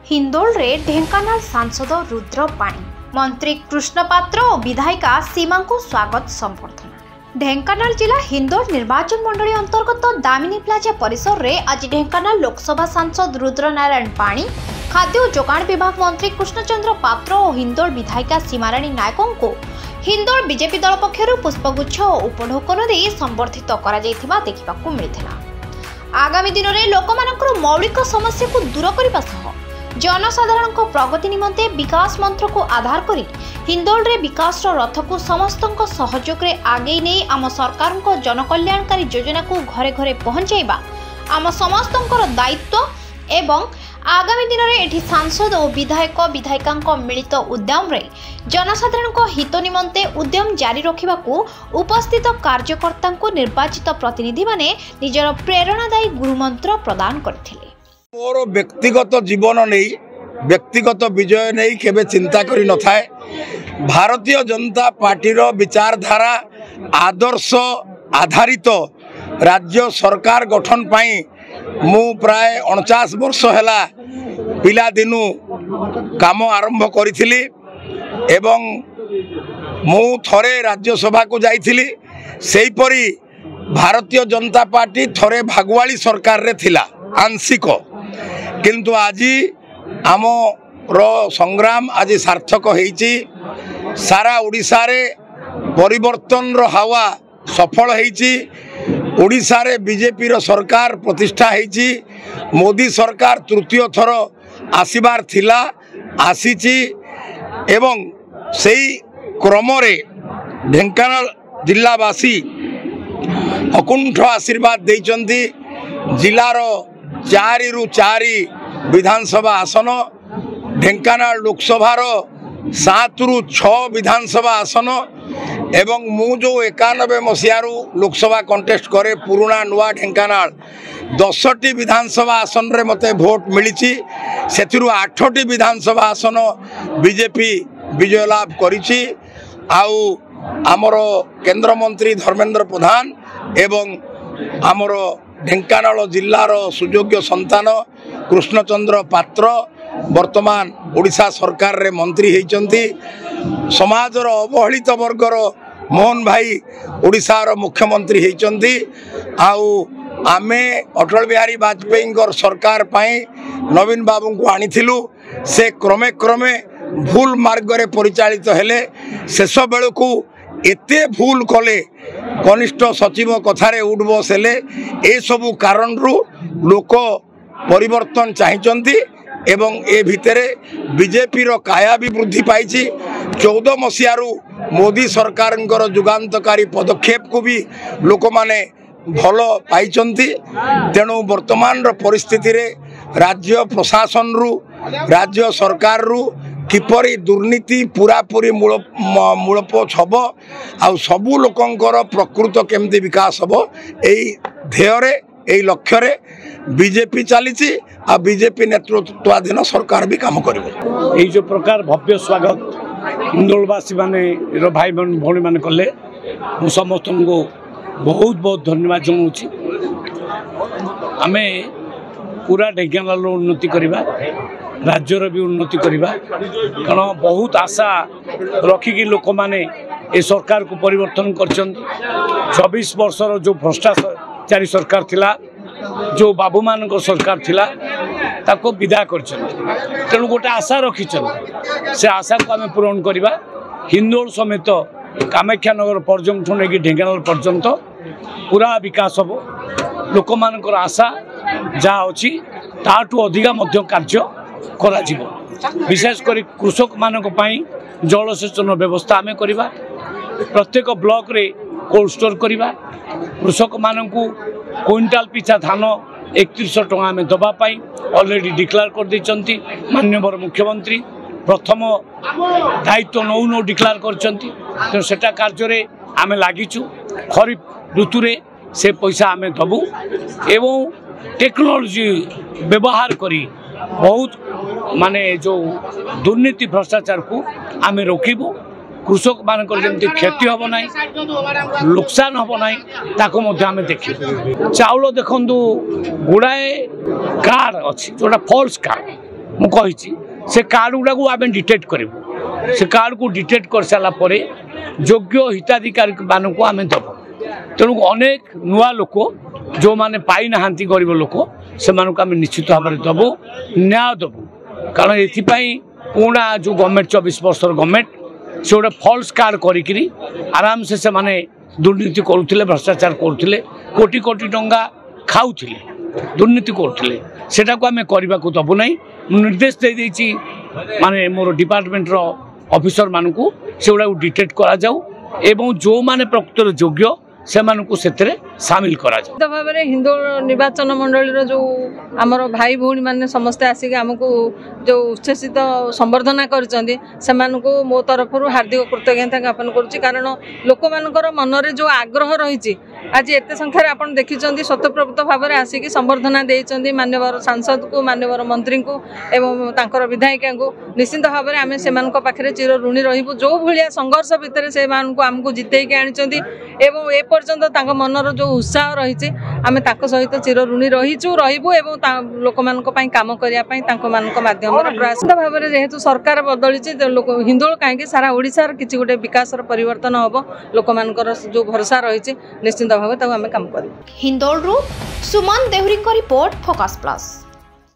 हिंदोल रे ढेंकानाल सांसद रुद्र पाणी, मंत्री कृष्ण पात्र और विधायिका सीमा को स्वागत संबर्धना। ढेंकानाल जिला हिंदोल निर्वाचन मंडली अंतर्गत दामिनी प्लाजा परिसर रे आज ढेंकानाल लोकसभा सांसद रुद्र नारायण पाणी, खाद्य और जोगाण विभाग मंत्री कृष्णचंद्र पात्र और हिंदोल विधायिका सीमाराणी नायकों को हिंदोल बीजेपी दल पक्षर पुष्पगुच्छ और उपढौकन दे संबर्धित करा जायथिबा देखिबाकू मिलिथिला। आगामी दिन में लोकमानंकर मौलिक समस्या को दूर करने सह जनसाधारण प्रगति निमंते विकास मंत्र को आधार करी हिंदोल रे विकास रथ को समस्त सहयोग रे आगे नहीं आम सरकार जनकल्याणकारी योजना को घरे घरे पहुंचाइबा आम समस्त दायित्व एवं आगामी दिन में एठी सांसद और विधायक विधायिका मिलित उद्यम रे जनसाधारण हित निमंते उद्यम जारी रखा उपस्थित कार्यकर्ता निर्वाचित प्रतिनिधि माने निजर प्रेरणादायी गुरुमंत्र प्रदान करथिले। मोर व्यक्तिगत जीवन नहीं व्यक्तिगत विजय नहीं केबे चिंता करी न थाए। भारतीय जनता पार्टी विचारधारा आदर्श आधारित राज्य सरकार गठन पाई मु प्राय 49 वर्ष हैला पिला दिनु काम आरंभ करिथिली एवं मु थरे राज्यसभा को जाइथिली। सेही परी भारतीय जनता पार्टी थरे भागवाली सरकार रे थिला आंशिक, किंतु आज आम संग्राम आज सार्थक होईची। सारा ओडिशा रे परिवर्तन रो हावा सफल होईची। ओडिशा रे बीजेपी रो सरकार प्रतिष्ठा होईची। मोदी सरकार तृतीय थर आसीबार थिला आसीची एवं सेही क्रम रे ढेंकानाल जिलावासी अकुंठ आशीर्वाद देइचंती। जिलार 4 रु 4 विधानसभा आसन, ढेंकानाल लोकसभा 7 रु 6 विधानसभा आसन एवं मु जो 91 मसीहारू लोकसभा कंटेस्ट करे पुराना नुआ ढेंकानाल 10टी विधानसभा आसन रे मते भोट मिली। सेथिरु 8टी विधानसभा आसन बीजेपी विजय लाभ करिछि। आउ आमर केंद्र मंत्री धर्मेंद्र प्रधान एवं आमर ढेंकानाल जिल्लार सुयोग्य संतान कृष्णचंद्र पात्र वर्तमान ओडिशा सरकार रे मंत्री होइचंती। समाजर अवहेलित वर्गर मोहन भाई ओडिशार मुख्यमंत्री होइचंती। आउ आमे अटल बिहारी वाजपेयी सरकार पाई नवीन बाबू को आनिथिलु। से क्रमे क्रमे भूल मार्ग रे परिचालित हेले। शेष बेलू एते भूल कले कनिष्ठ सचिव कथारे उठ बसले। ए सबु कारण रु लोक परिवर्तन चाहिचंती एवं ए भितरे बीजेपी रो काया भी वृद्धि पाई। 14 मसीहारू मोदी सरकार जुगान्तकारी पदक्षेप को भी लोक माने भल पाई। तेणु वर्तमान परिस्थिति रे राज्य प्रशासन रु राज्य सरकार रु किपरि दुर्नीति पूरा पूरी मूलपोछ हम आउ सबू लोकंकर प्रकृत केमती विकास हम यही ध्येय यही लक्ष्य रे बीजेपी चली आ बीजेपी नेतृत्वाधीन सरकार भी काम करिवो। जो प्रकार भव्य स्वागत हिंदोलवासी माने भाई भौणी मैंने कले मु समस्त को बहुत बहुत धन्यवाद जनाऊँगी। आमे पूरा ढेंकानाल उन्नति करवा राज्यर भी उन्नति करवा कारण बहुत आशा रखिकी लोक माने ए सरकार को परिवर्तन कर 24 वर्षर जो भ्रष्टाचारी सरकार थिला जो बाबू मान सरकार थिला ताको विदा कर तेणु गोटे आशा रखी से आशा को आम पूरण करवा। हिंदोल समेत कामाख्यानगर पर्यंत नहीं ढेंकानाल पर्यंत पूरा विकास हम लोक मान आशा जहाँ अच्छी ताठू अधिका मध्य कार्य करा जीवो। विशेषकर कृषक मानक पई जलसेचन व्यवस्था आमे करिबा। प्रत्येक ब्लॉक रे कोल्ड स्टोर करिबा। कृषक मानकू क्विंटाल पिछा धान 3100 टका आमे दबा पाई ऑलरेडी डिक्लेयर कर दैचंती। माननीय मुख्यमंत्री प्रथम दायित्व नौ डिक्लेयर करचंती। तो सेटा कार्य रे आमे लागिचु। खरीफ ऋतु रे से पैसा आमे दबु एवं टेक्नोलॉजी व्यवहार करी बहुत माने जो दुर्नीति भ्रष्टाचार को आम रोकबू। कृषक मान क्षति हम ना नुकसान हम ना देखू। चाउल देखु गुड़ाए कार्ड अच्छी जोटा फॉल्स कार्ड मुझे से कार्ड गुड़ा को आम डिटेक्ट करूँ से कार्ड को डिटेक्ट कर सारापर योग्य हिताधिकारी मानक आम दब तेणु अनेक नुआ लोक जो मैंने पाई ना गरीब लोक से आम निश्चित भाव में दबू न्याय दबू कारण ये पुणा जो गवर्नमेंट 24 वर्ष गवर्नमेंट से गोटे फल्स कार्ड करी आराम से माने दुर्नीति करुले भ्रष्टाचार करुले कोटी कोटी टंका खाऊले दुर्नीति करुले सेटा को आम करने को दबू ना निर्देश दे देछि माने मोर डिपार्टमेंट रो ऑफिसर मानक से गुड़ा डिटेक्ट करा जाऊ एवं जो माने प्रकृतर योग्य से सामिल करा जाऊ भाव में हिंदोल निर्वाचन मंडल जो आमर भाई भौणी मैंने समस्ते आसिक आमको जो उच्छेसित संबर्धना कर मो तरफ हार्दिक कृतज्ञता ज्ञापन करुच्ची कारण लोक मानकर मनरे जो आग्रह रही आज एत संख्यार आप देखी स्वतःप्रवृत्त भाव में आसिक संबर्धना देते मान्यवर सांसद को मान्यवर मंत्री को एवं तांकर विधायिका को निश्चित भाव में आम से पाखे चिर ऋणी रही जो भाया संघर्ष भितर से आमको जितेक आनी एवं एपर्यंत मनर जो उत्साह रही आम सहित चिर ऋणी रहीचु रही लोक मान काम करने माध्यम प्रयास भाव में जेहेतु सरकार बदली हिंदोल कहीं सारा ओडिशार किसी गोटे विकास परिवर्तन हम लोक मानकर जो भरोसा रही निश्चित भाव आम काम कर हिंदोल सुमन देहुरी रिपोर्ट फोकस प्लस।